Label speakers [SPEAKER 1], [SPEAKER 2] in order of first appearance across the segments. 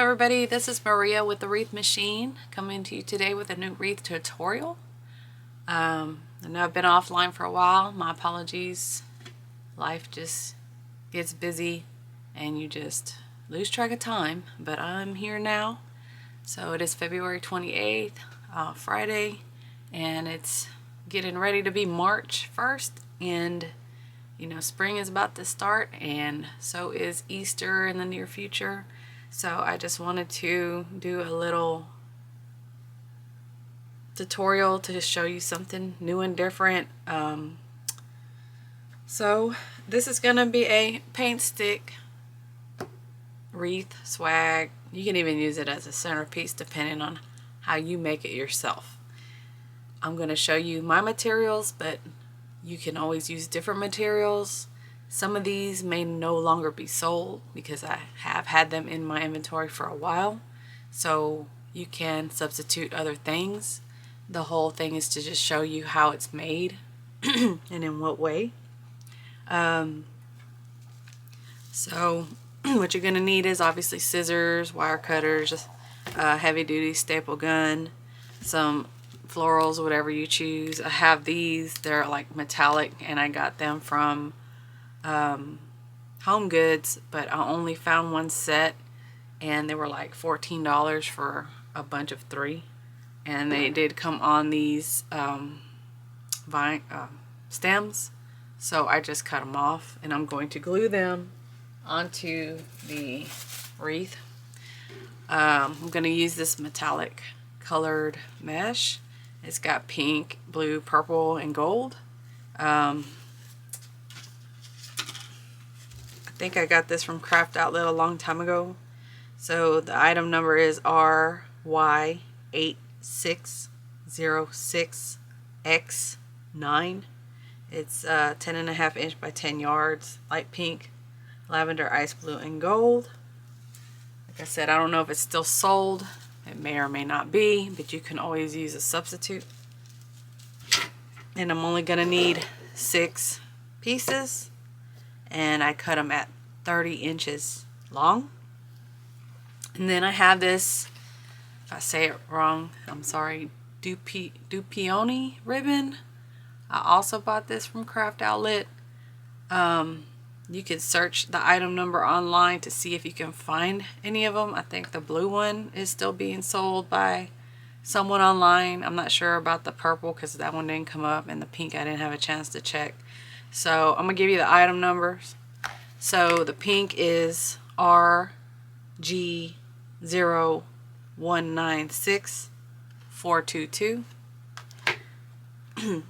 [SPEAKER 1] everybody, this is Maria with the Wreath Meshine coming to you today with a new wreath tutorial. I know I've been offline for a while. My apologies. Life just gets busy and you just lose track of time, but I'm here now. So it is February 28th, Friday, and it's getting ready to be March 1st, and you know, spring is about to start, and so is Easter in the near future. So I just wanted to do a little tutorial to just show you something new and different. So this is gonna be a paint stick wreath swag. You can even use it as a centerpiece depending on how you make it yourself. I'm gonna show you my materials, but you can always use different materials. Some of these may no longer be sold because I have had them in my inventory for a while. So you can substitute other things. The whole thing is to just show you how it's made and in what way. So what you're gonna need is obviously scissors, wire cutters, a heavy duty staple gun, some florals, whatever you choose. I have these, they're like metallic, and I got them from Home Goods, but I only found one set and they were like $14 for a bunch of 3, and they did come on these stems, so I just cut them off and I'm going to glue them onto the wreath. I'm going to use this metallic colored mesh. It's got pink, blue, purple, and gold. I think I got this from Craft Outlet a long time ago. So the item number is RY8606X9. It's 10.5 inch by 10 yards, light pink, lavender, ice blue, and gold. Like I said, I don't know if it's still sold. It may or may not be, but you can always use a substitute. And I'm only gonna need 6 pieces, and I cut them at 30 inches long. And then I have this, if I say it wrong, I'm sorry, Dupioni ribbon. I also bought this from Craft Outlet. You can search the item number online to see if you can find any of them. I think the blue one is still being sold by someone online. I'm not sure about the purple because that one didn't come up, and the pink I didn't have a chance to check. So I'm gonna give you the item numbers. So the pink is RG0196422.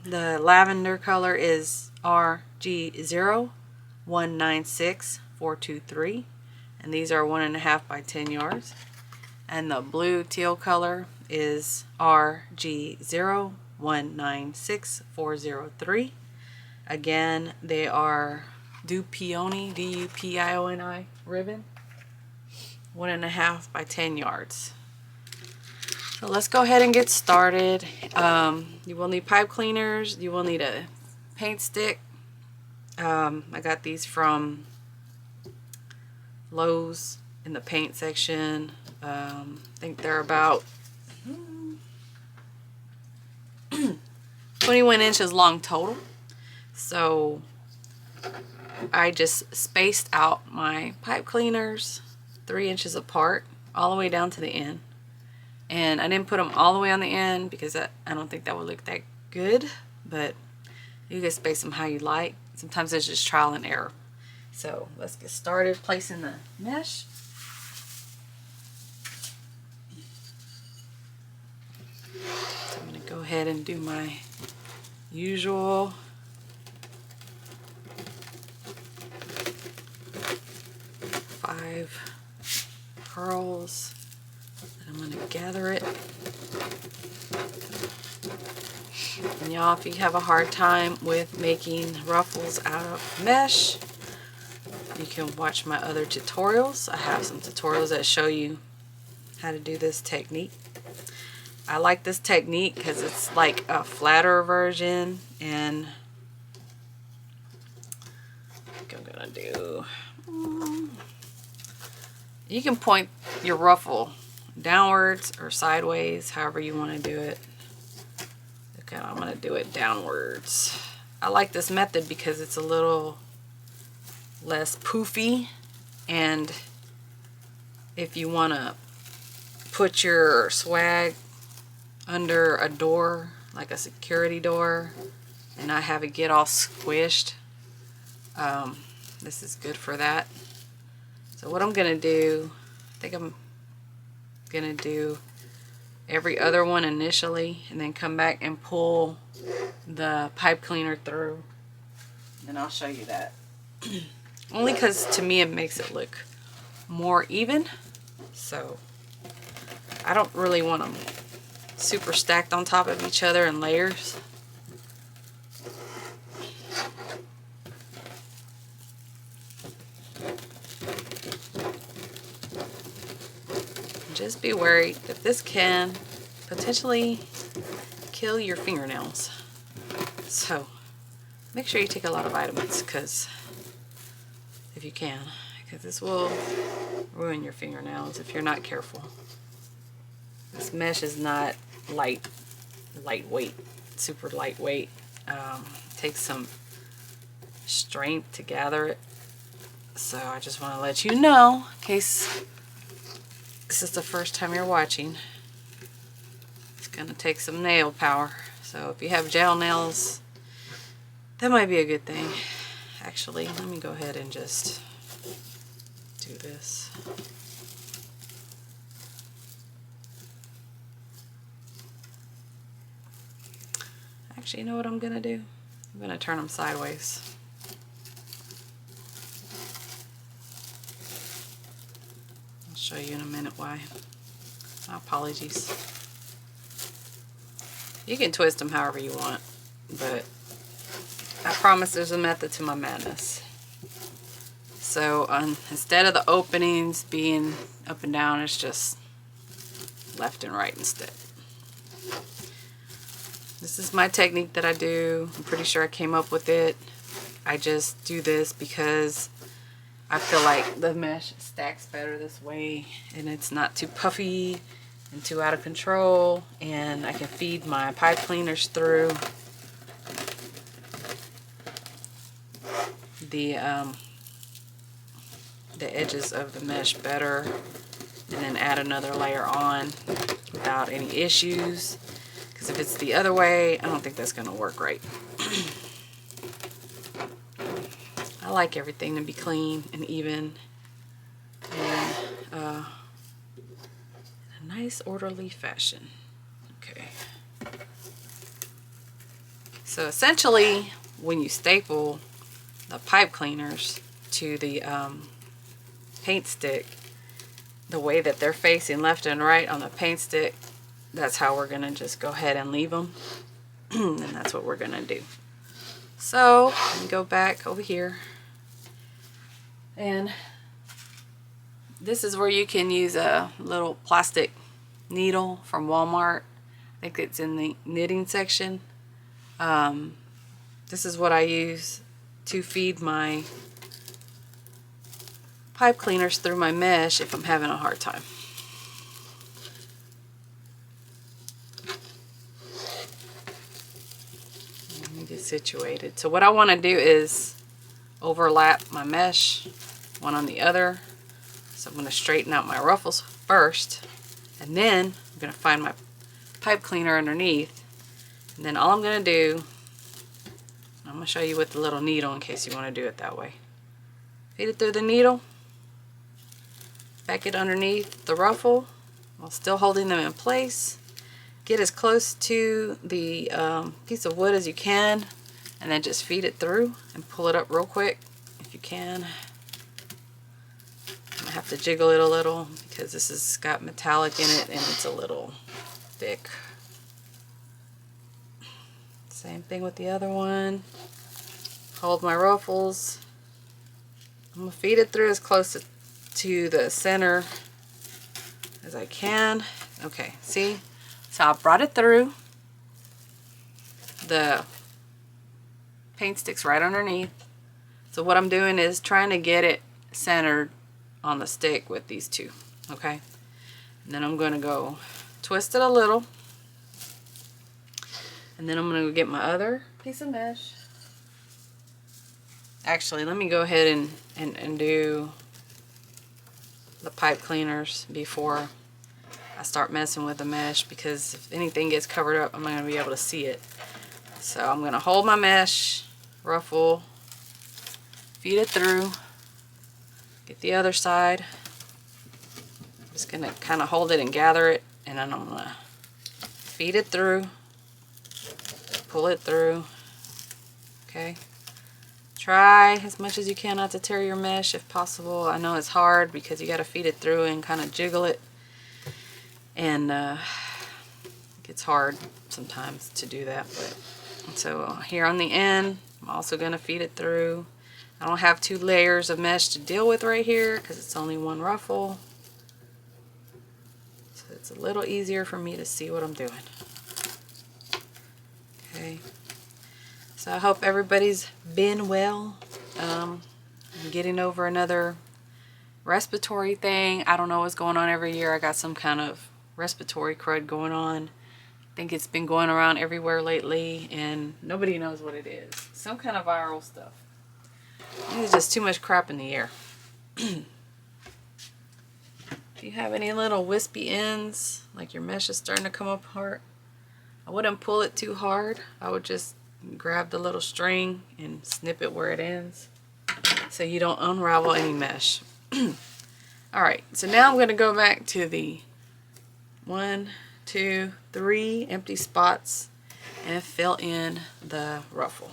[SPEAKER 1] The lavender color is RG0196423, and these are 1.5 by 10 yards. And the blue teal color is RG0196403. Again, they are Dupioni, D-U-P-I-O-N-I ribbon, 1.5 by 10 yards. So let's go ahead and get started. You will need pipe cleaners. You will need a paint stick. I got these from Lowe's in the paint section. I think they're about 21 inches long total. So I just spaced out my pipe cleaners 3 inches apart all the way down to the end. And I didn't put them all the way on the end because I don't think that would look that good, but you can space them how you like. Sometimes it's just trial and error. So let's get started placing the mesh. So I'm going to go ahead and do my usual five curls. I'm going to gather it. And y'all, if you have a hard time with making ruffles out of mesh, you can watch my other tutorials. I have some tutorials that show you how to do this technique. I like this technique because it's like a flatter version, and I think I'm going to do You can point your ruffle downwards or sideways, however you want to do it. Okay, I'm going to do it downwards. I like this method because it's a little less poofy, and if you want to put your swag under a door, like a security door, and not have it get all squished, this is good for that. So what I'm going to do, I think I'm going to do every other one initially, and then come back and pull the pipe cleaner through, and I'll show you that. Only because to me it makes it look more even. So I don't really want them super stacked on top of each other in layers. Just be wary that this can potentially kill your fingernails. So make sure you take a lot of vitamins, because if you can, because this will ruin your fingernails if you're not careful. This mesh is not lightweight, super lightweight. It takes some strength to gather it. So I just want to let you know, in case this is the first time you're watching, it's going to take some nail power. So if you have gel nails, that might be a good thing. Actually, let me go ahead and just do this. Actually, you know what I'm going to do? I'm going to turn them sideways. I'll show you in a minute why. My apologies. You can twist them however you want, but I promise there's a method to my madness. So instead of the openings being up and down, it's just left and right instead. This is my technique that I do. I'm pretty sure I came up with it. I just do this because I feel like the mesh stacks better this way, and it's not too puffy and too out of control, and I can feed my pipe cleaners through the edges of the mesh better, and then add another layer on without any issues. Because if it's the other way, I don't think that's going to work right. I like everything to be clean and even, and in a nice orderly fashion. Okay. So essentially, when you staple the pipe cleaners to the paint stick, the way that they're facing left and right on the paint stick, that's how we're going to just go ahead and leave them. And that's what we're going to do. So let me go back over here. And this is where you can use a little plastic needle from Walmart. I think it's in the knitting section. This is what I use to feed my pipe cleaners through my mesh if I'm having a hard time. Let me get situated. So what I want to do is overlap my mesh, one on the other. So I'm going to straighten out my ruffles first, and then I'm going to find my pipe cleaner underneath. And then all I'm going to do, I'm going to show you with the little needle in case you want to do it that way. Feed it through the needle, back it underneath the ruffle while still holding them in place. Get as close to the piece of wood as you can, and then just feed it through and pull it up real quick if you can. I'm gonna have to jiggle it a little because this has got metallic in it and it's a little thick. Same thing with the other one. Hold my ruffles. I'm gonna feed it through as close to the center as I can. Okay, see? So I brought it through. The paint stick's right underneath. So what I'm doing is trying to get it centered on the stick with these two, okay? And then I'm going to go twist it a little. And then I'm going to go get my other piece of mesh. Actually, let me go ahead and do the pipe cleaners before I start messing with the mesh, because if anything gets covered up, I'm not going to be able to see it. So I'm going to hold my mesh, ruffle, feed it through, get the other side. I'm just going to kind of hold it and gather it, and then I'm going to feed it through, pull it through, okay? Try as much as you can not to tear your mesh if possible. I know it's hard because you got to feed it through and kind of jiggle it, and it gets hard sometimes to do that. But so here on the end, I'm also going to feed it through. I don't have 2 layers of mesh to deal with right here because it's only 1 ruffle. So it's a little easier for me to see what I'm doing. Okay. So I hope everybody's been well. I'm getting over another respiratory thing. I don't know what's going on every year. I got some kind of respiratory crud going on. I think it's been going around everywhere lately, and nobody knows what it is. Some kind of viral stuff. There's just too much crap in the air. If you have any little wispy ends, like your mesh is starting to come apart, I wouldn't pull it too hard. I would just grab the little string and snip it where it ends so you don't unravel any mesh. Alright, so now I'm going to go back to the 1, 2, 3 empty spots and fill in the ruffle.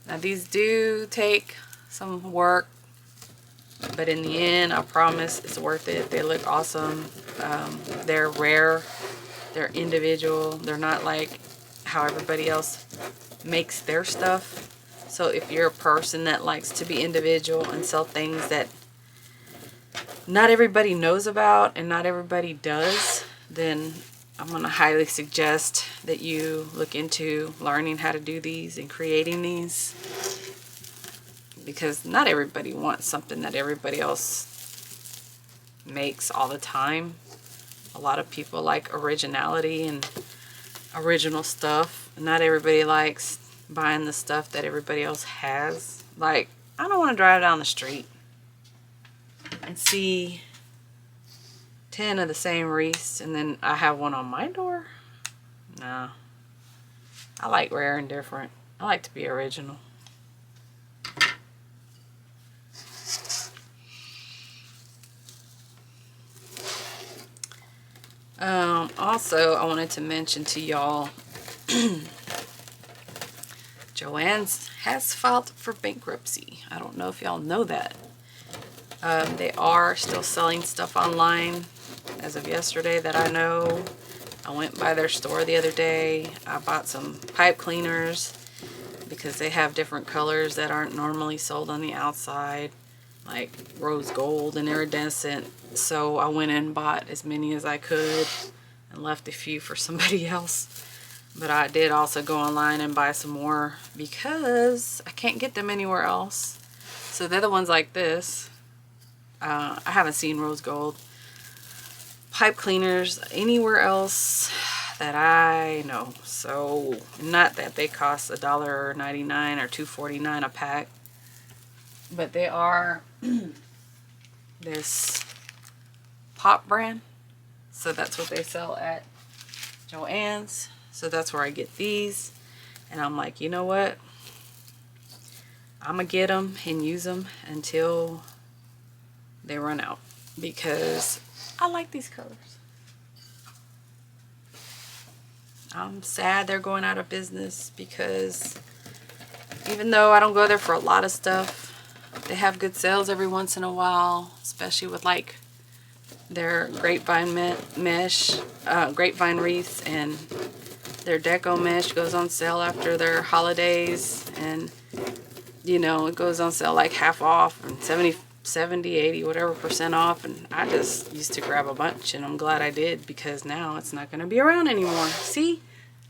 [SPEAKER 1] Now these do take some work, but in the end, I promise it's worth it. They look awesome. They're rare. They're individual. They're not like how everybody else makes their stuff. So if you're a person that likes to be individual and sell things that not everybody knows about and not everybody does, then I'm going to highly suggest that you look into learning how to do these and creating these. Because not everybody wants something that everybody else makes all the time. A lot of people like originality and original stuff. Not everybody likes buying the stuff that everybody else has. Like, I don't want to drive down the street and see 10 of the same wreaths and then I have one on my door. No. I like rare and different. I like to be original. Also, I wanted to mention to y'all, Joann's has filed for bankruptcy. I don't know if y'all know that. They are still selling stuff online as of yesterday that I know. I went by their store the other day. I bought some pipe cleaners because they have different colors that aren't normally sold on the outside, like rose gold and iridescent. So I went and bought as many as I could and left a few for somebody else. But I did also go online and buy some more because I can't get them anywhere else. So they're the ones like this. I haven't seen rose gold pipe cleaners anywhere else that I know. So not that they cost $1.99 or $2.49 a pack, but they are this pop brand. So that's what they sell at Joann's. So that's where I get these. And I'm like, you know what? I'm going to get them and use them until they run out. Because I like these colors. I'm sad they're going out of business because even though I don't go there for a lot of stuff, they have good sales every once in a while, especially with like their grapevine mesh, grapevine wreaths, and their deco mesh goes on sale after their holidays, and you know, it goes on sale like half off and 70, 80, whatever % off, and I just used to grab a bunch, and I'm glad I did because now it's not going to be around anymore. See,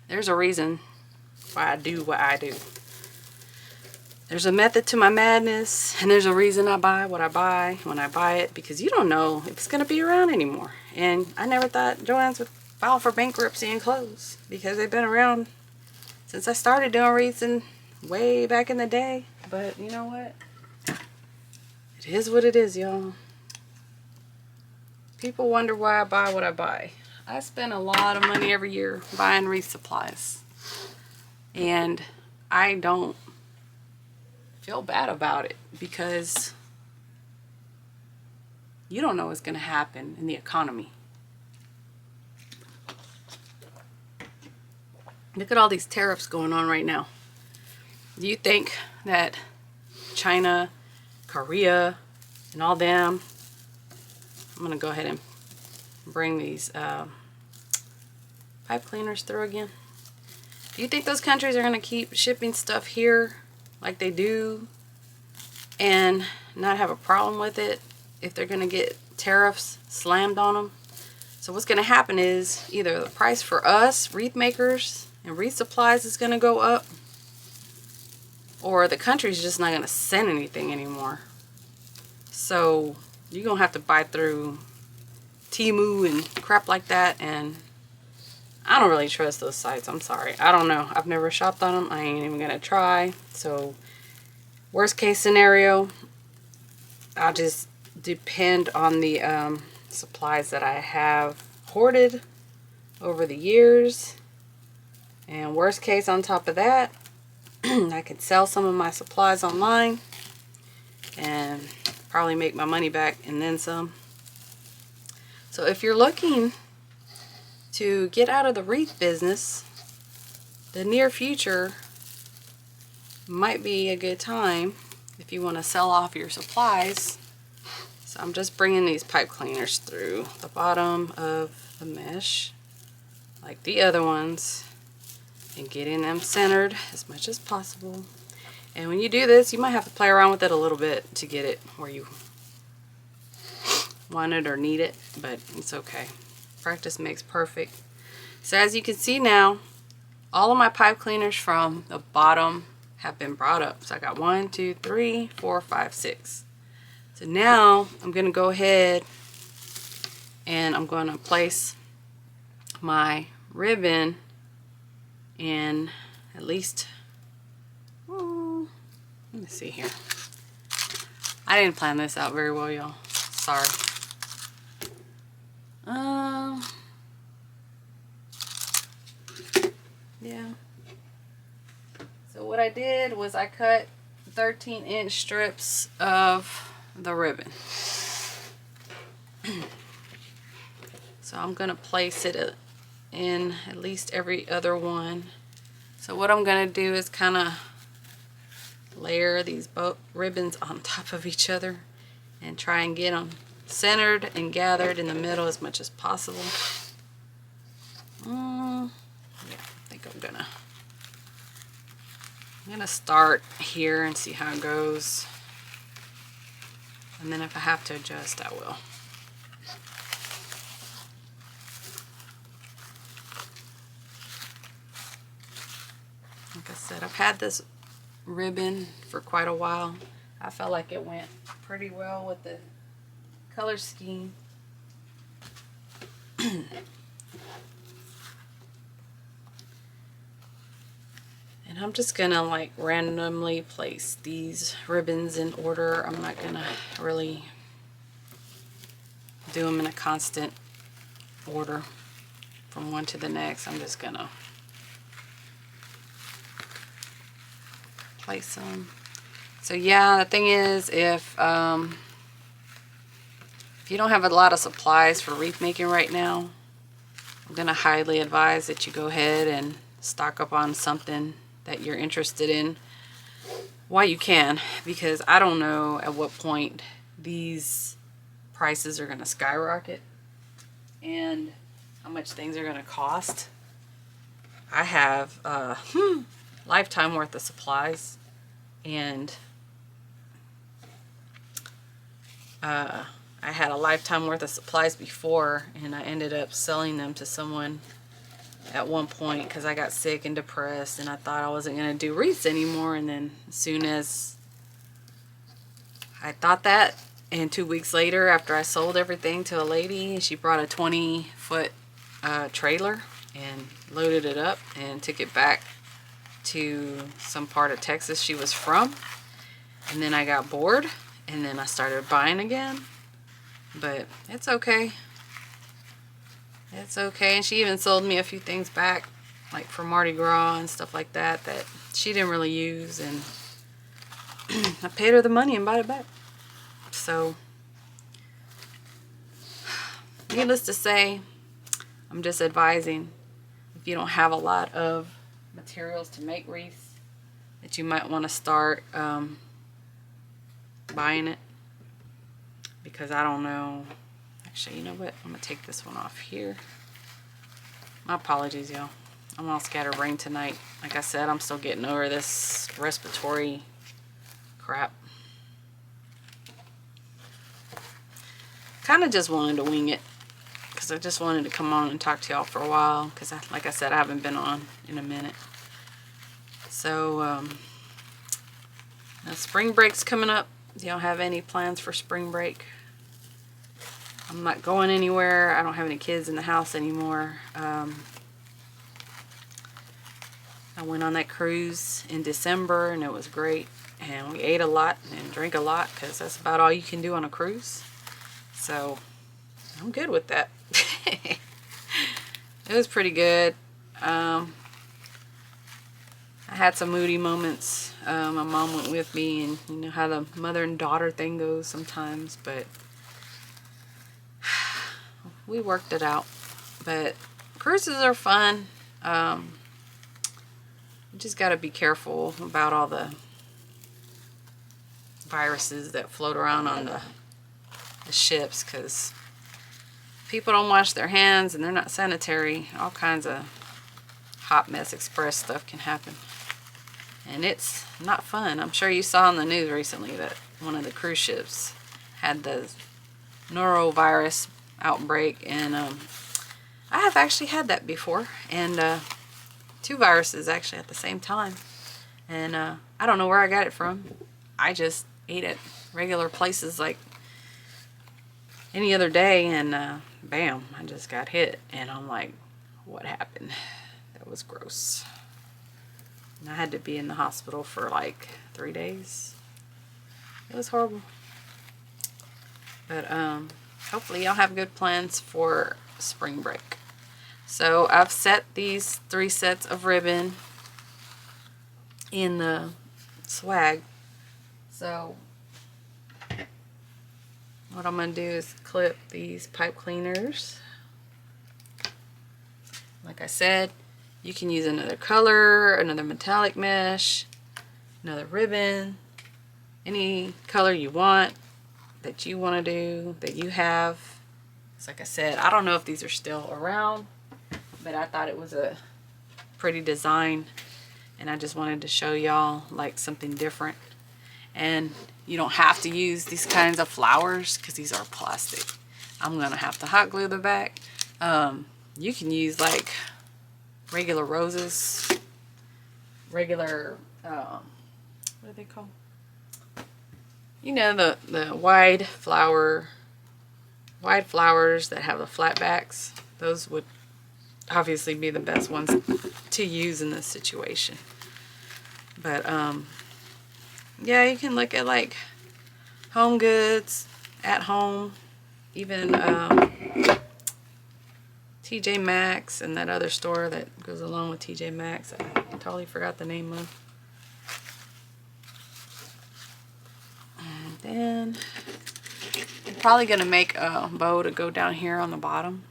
[SPEAKER 1] there's a reason why I do what I do. there's a method to my madness, and there's a reason I buy what I buy when I buy it, because you don't know if it's going to be around anymore. And I never thought Joann's would file for bankruptcy and close, because they've been around since I started doing wreaths and way back in the day. But you know what? It is what it is, y'all. People wonder why I buy what I buy. I spend a lot of money every year buying wreath supplies, and I don't feel bad about it, because you don't know what's going to happen in the economy. Look at all these tariffs going on right now. Do you think that China, Korea, and all them, I'm going to go ahead and bring these pipe cleaners through again. Do you think those countries are going to keep shipping stuff here like they do and not have a problem with it if they're going to get tariffs slammed on them? So what's going to happen is either the price for us wreath makers and wreath supplies is going to go up, or the country's just not going to send anything anymore. So you're going to have to buy through Temu and crap like that, and I don't really trust those sites. I'm sorry. I don't know. I've never shopped on them. I ain't even going to try. So worst case scenario, I'll just depend on the supplies that I have hoarded over the years. And worst case on top of that, I could sell some of my supplies online and probably make my money back and then some. So if you're looking to get out of the wreath business, the near future might be a good time if you want to sell off your supplies. So I'm just bringing these pipe cleaners through the bottom of the mesh like the other ones and getting them centered as much as possible. And when you do this, you might have to play around with it a little bit to get it where you want it or need it, but it's okay. Practice makes perfect. So as you can see now, all of my pipe cleaners from the bottom have been brought up. So I got 1, 2, 3, 4, 5, 6. So now I'm going to go ahead and I'm going to place my ribbon in at least, let me see here. I didn't plan this out very well, y'all. Sorry. Yeah. So what I did was I cut 13-inch strips of the ribbon. So I'm going to place it in at least every other one. So what I'm going to do is kind of layer these both ribbons on top of each other and try and get them centered and gathered in the middle as much as possible. Yeah, I think I'm gonna start here and see how it goes, and then if I have to adjust, I will. Like I said, I've had this ribbon for quite a while. I felt like it went pretty well with the color scheme. And I'm just gonna like randomly place these ribbons in order. I'm not gonna really do them in a constant order from one to the next. I'm just gonna place them. So yeah, the thing is, if you don't have a lot of supplies for wreath making right now, I'm gonna highly advise that you go ahead and stock up on something that you're interested in while you can, because I don't know at what point these prices are gonna skyrocket and how much things are gonna cost. I have a lifetime worth of supplies, and I had a lifetime worth of supplies before, and I ended up selling them to someone at one point because I got sick and depressed, and I thought I wasn't going to do wreaths anymore. And then as soon as I thought that, and 2 weeks later, after I sold everything to a lady, she brought a 20-foot trailer and loaded it up and took it back to some part of Texas she was from. And then I got bored, and then I started buying again. But it's okay. It's okay. And she even sold me a few things back, like for Mardi Gras and stuff like that, that she didn't really use. And I paid her the money and bought it back. So, needless to say, I'm just advising, if you don't have a lot of materials to make wreaths, that you might want to start buying it. Because I don't know. Actually, you know what? I'm going to take this one off here. My apologies, y'all. I'm all scatterbrained tonight. Like I said, I'm still getting over this respiratory crap. Kind of just wanted to wing it. Because I just wanted to come on and talk to y'all for a while. Because, like I said, I haven't been on in a minute. So, now spring break's coming up. Do y'all have any plans for spring break? I'm not going anywhere. I don't have any kids in the house anymore. I went on that cruise in December, and it was great. And we ate a lot and drank a lot, because that's about all you can do on a cruise. So I'm good with that. It was pretty good. I had some moody moments. My mom went with me, and you know how the mother and daughter thing goes sometimes, but we worked it out. But cruises are fun. You just got to be careful about all the viruses that float around on the ships, because people don't wash their hands and they're not sanitary. All kinds of hot mess express stuff can happen, and it's not fun. I'm sure you saw on the news recently that one of the cruise ships had the norovirus outbreak, and I have actually had that before, and 2 viruses actually at the same time, and I don't know where I got it from. I just ate at regular places like any other day, and bam, I just got hit, and I'm like, what happened? That was gross. And I had to be in the hospital for like 3 days. It was horrible. But hopefully y'all have good plans for spring break. So I've set these 3 sets of ribbon in the swag. So what I'm going to do is clip these pipe cleaners. Like I said, you can use another color, another metallic mesh, another ribbon, any color you want, that you want to do, that you have. It's like I said, I don't know if these are still around, but I thought it was a pretty design, and I just wanted to show y'all like something different. And you don't have to use these kinds of flowers because these are plastic. I'm gonna have to hot glue the back. You can use like regular roses, regular what are they called? You know, the wide flowers that have the flat backs. Those would obviously be the best ones to use in this situation. But yeah, you can look at like Home Goods, At Home, even TJ Maxx, and that other store that goes along with TJ Maxx. I totally forgot the name of. And then I'm probably going to make a bow to go down here on the bottom.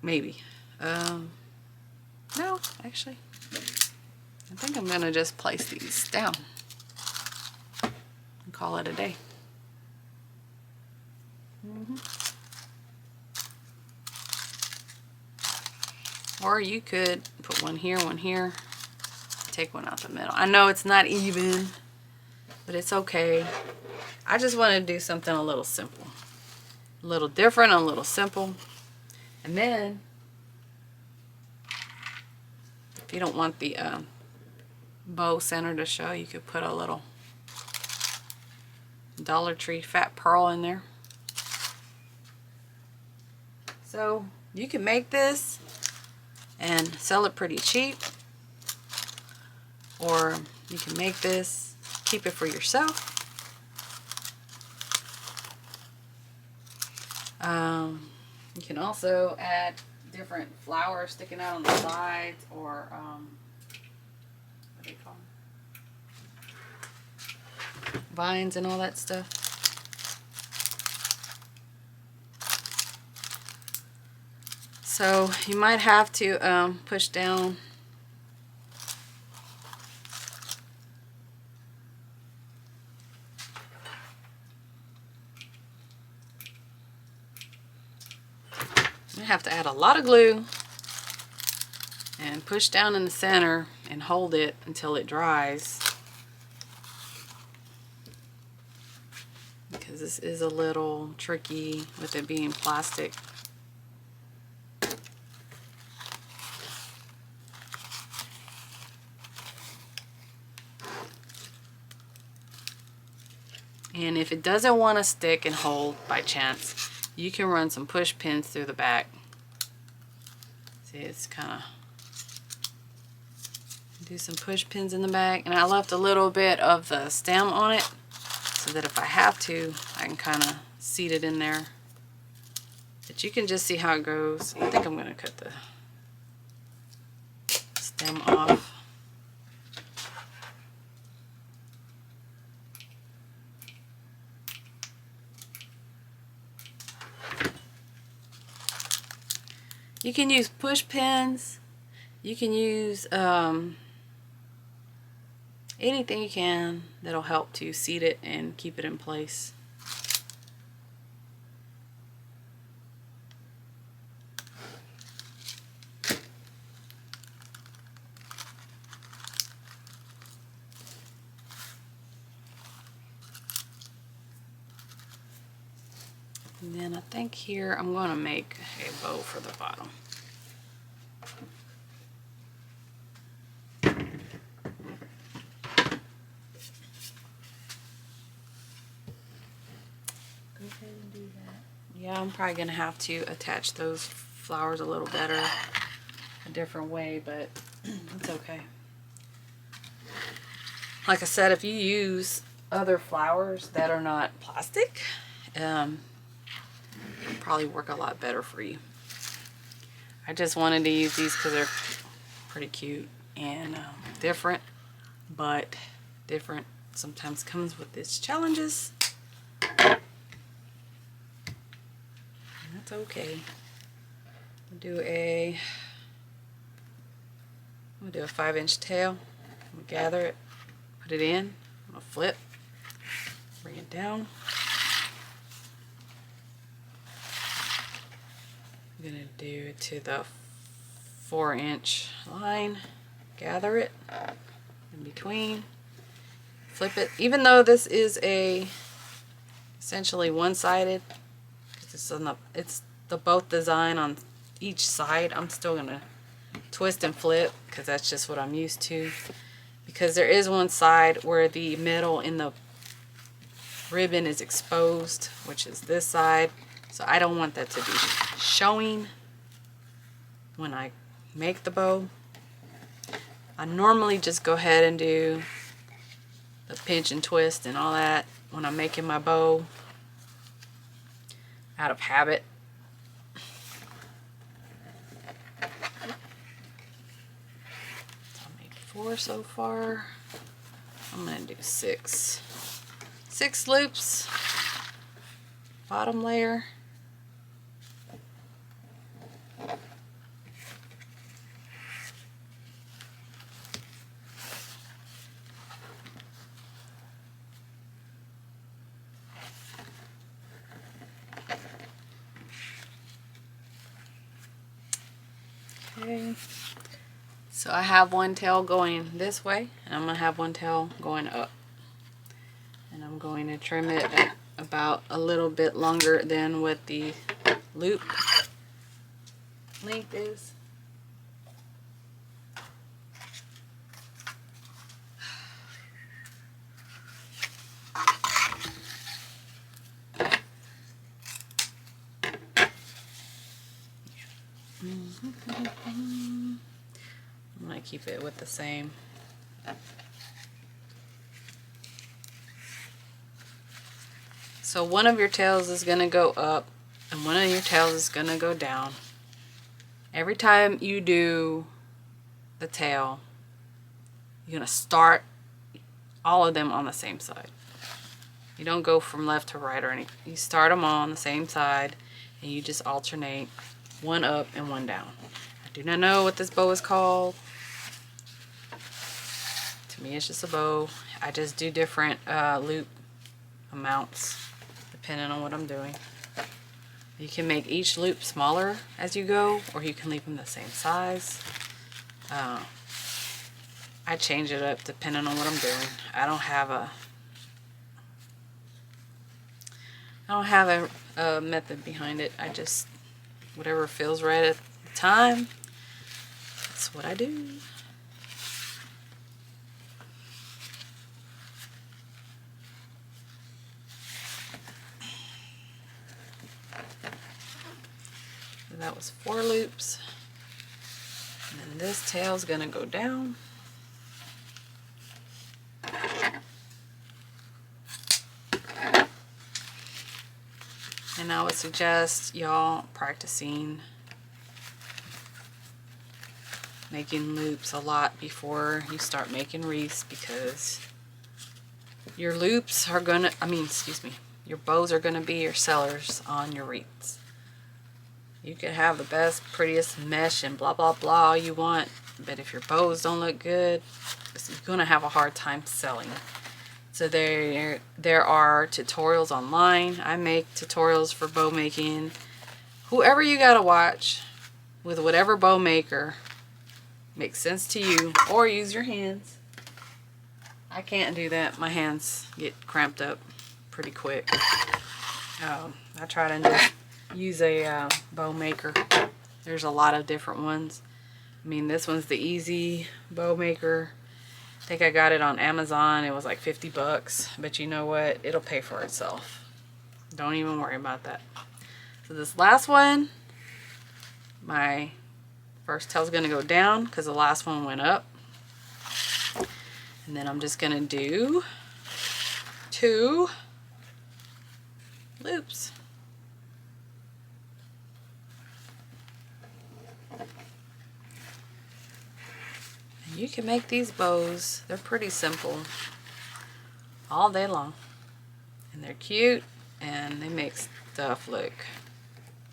[SPEAKER 1] Maybe. No, actually. I think I'm going to just place these down and call it a day. Or you could put one here, take one out the middle. I know it's not even, but it's okay. I just want to do something a little simple. A little different, a little simple. And then you don't want the bow center to show, you could put a little Dollar Tree fat pearl in there. So you can make this and sell it pretty cheap, or you can make this, keep it for yourself. You can also add different flowers sticking out on the sides, or what do they call them? Vines and all that stuff. So you might have to push down you have to add a lot of glue and push down in the center and hold it until it dries, because this is a little tricky with it being plastic. And if it doesn't want to stick and hold by chance, you can run some push pins through the back. See, it's kind of, do some push pins in the back. And I left a little bit of the stem on it so that if I have to, I can kind of seat it in there. But you can just see how it goes. I think I'm going to cut the stem off. You can use push pins. You can use anything you can that'll help to seat it and keep it in place. And then I think here I'm going to make a bow for the bottom. Go ahead and do that. Yeah, I'm probably going to have to attach those flowers a little better, a different way, but it's okay. Like I said, if you use other flowers that are not plastic, it'll probably work a lot better for you. I just wanted to use these because they're pretty cute and different, but different sometimes comes with its challenges. And that's okay. I'm gonna do a 5-inch tail. I'm gonna gather it, put it in, I'm gonna flip, bring it down. I'm going to do it to the 4-inch line, gather it in between, flip it. Even though this is essentially one-sided, it's the both design on each side, I'm still going to twist and flip because that's just what I'm used to. Because there is one side where the metal in the ribbon is exposed, which is this side. So I don't want that to be showing when I make the bow. I normally just go ahead and do the pinch and twist and all that when I'm making my bow out of habit. So I made 4 so far. I'm going to do 6. 6 loops, bottom layer. Okay, so I have one tail going this way, and I'm going to have one tail going up. And I'm going to trim it at about a little bit longer than what the loop length is. I'm going to keep it with the same. So one of your tails is going to go up and one of your tails is going to go down. Every time you do the tail, you're going to start all of them on the same side. You don't go from left to right or anything. You start them all on the same side and you just alternate one up and one down. I do not know what this bow is called. To me it's just a bow. I just do different loop amounts depending on what I'm doing. You can make each loop smaller as you go, or you can leave them the same size. I change it up depending on what I'm doing. I don't have a method behind it. I just, whatever feels right at the time, that's what I do. So that was 4 loops. And then this tail's gonna go down. And I would suggest y'all practicing making loops a lot before you start making wreaths, because your loops are gonna, your bows are gonna be your sellers on your wreaths. You could have the best, prettiest mesh and blah, blah, blah you want, but if your bows don't look good, you're gonna have a hard time selling. So there are tutorials online. I make tutorials for bow making. Whoever you gotta watch with whatever bow maker makes sense to you, or use your hands. I can't do that. My hands get cramped up pretty quick. I try to just use a bow maker. There's a lot of different ones. I mean, this one's the easy bow maker. I think I got it on Amazon. It was like 50 bucks, but you know what? It'll pay for itself. Don't even worry about that. So this last one, my first tail's gonna go down because the last one went up. And then I'm just gonna do 2 loops. You can make these bows, they're pretty simple, all day long. And they're cute, and they make stuff look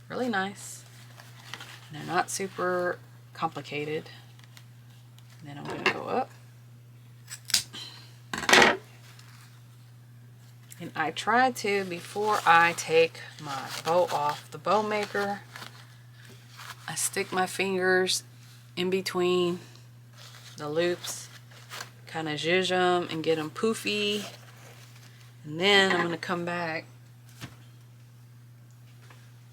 [SPEAKER 1] really nice. And they're not super complicated. And then I'm going to go up. And I try to, before I take my bow off the bow maker, I stick my fingers in between the loops, kind of zhuzh them and get them poofy, and then I'm going to come back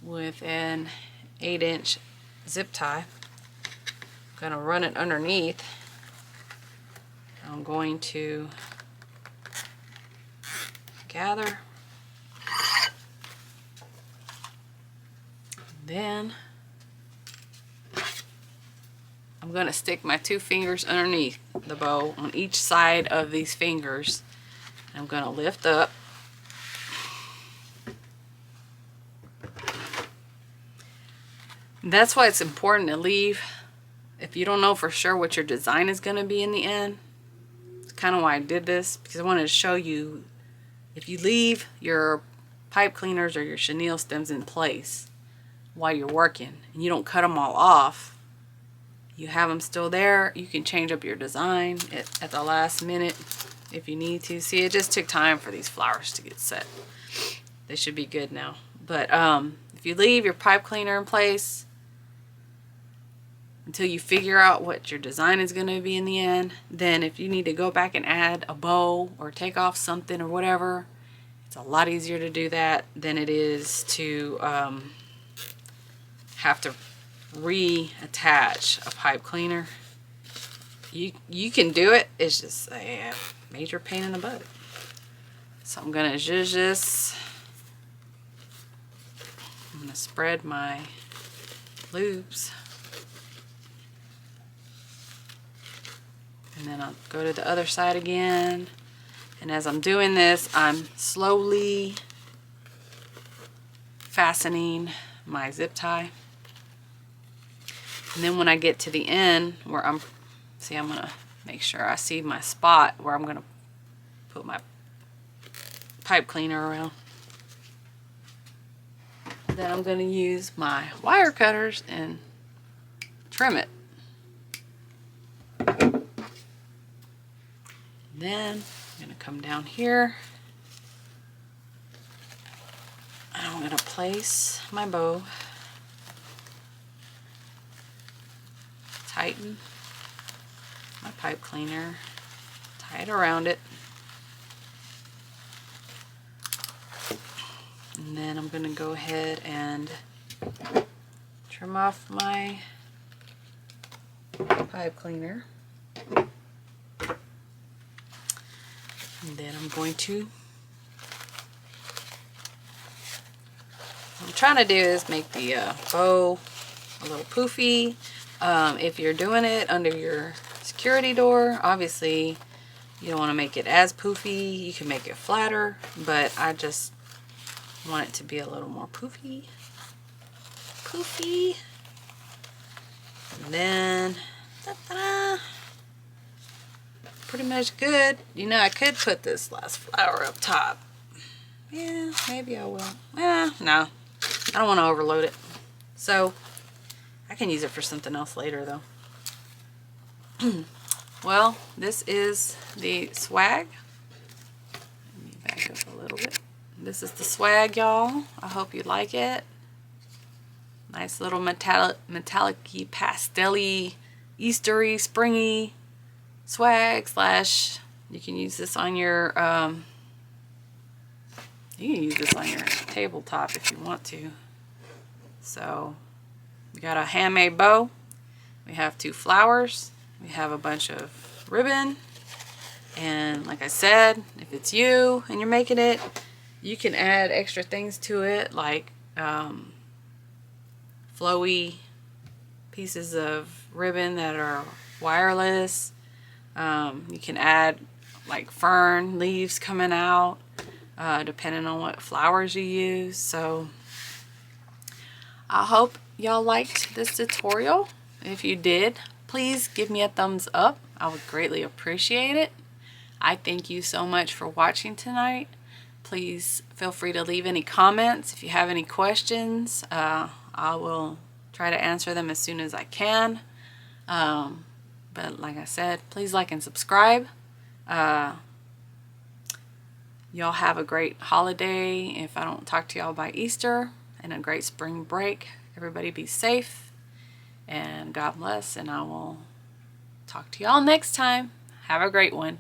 [SPEAKER 1] with an 8-inch zip tie. I'm going to run it underneath. I'm going to gather, then I'm going to stick my 2 fingers underneath the bow on each side of these fingers. I'm going to lift up. That's why it's important to leave. If you don't know for sure what your design is going to be in the end, it's kind of why I did this, because I wanted to show you, if you leave your pipe cleaners or your chenille stems in place while you're working and you don't cut them all off, you have them still there, you can change up your design at the last minute if you need to. See, it just took time for these flowers to get set. They should be good now. But if you leave your pipe cleaner in place until you figure out what your design is going to be in the end, then if you need to go back and add a bow or take off something or whatever, it's a lot easier to do that than it is to have to reattach a pipe cleaner. You can do it, it's just a major pain in the butt. So I'm gonna zhuzh this. I'm gonna spread my loops And then I'll go to the other side again. And as I'm doing this, I'm slowly fastening my zip tie. And then when I get to the end where I'm gonna make sure I see my spot where I'm gonna put my pipe cleaner around. Then I'm gonna use my wire cutters and trim it. Then I'm gonna come down here and I'm gonna place my bow, tighten my pipe cleaner, tie it around it, and then I'm gonna go ahead and trim off my pipe cleaner. And then I'm going to, what I'm trying to do is make the bow a little poofy. If you're doing it under your security door, obviously you don't want to make it as poofy. You can make it flatter, but I just want it to be a little more poofy. Poofy. And then, ta-da! Pretty much good. You know, I could put this last flower up top. Yeah, maybe I will. No. I don't want to overload it. So, I can use it for something else later, though. Well, this is the swag. Let me back up a little bit. This is the swag, y'all. I hope you like it. Nice little metallic-y, pastel-y, Eastery, springy swag slash, you can use this on your tabletop if you want to. So we got a handmade bow, we have 2 flowers, we have a bunch of ribbon, and like I said, if it's you and you're making it, you can add extra things to it, like flowy pieces of ribbon that are wireless. You can add like fern leaves coming out, depending on what flowers you use. So I hope y'all liked this tutorial. If you did, please give me a thumbs up. I would greatly appreciate it. I thank you so much for watching tonight. Please feel free to leave any comments. If you have any questions, I will try to answer them as soon as I can. But like I said, please like and subscribe. Y'all have a great holiday if I don't talk to y'all by Easter, and a great spring break. Everybody be safe and God bless, and I will talk to y'all next time. Have a great one.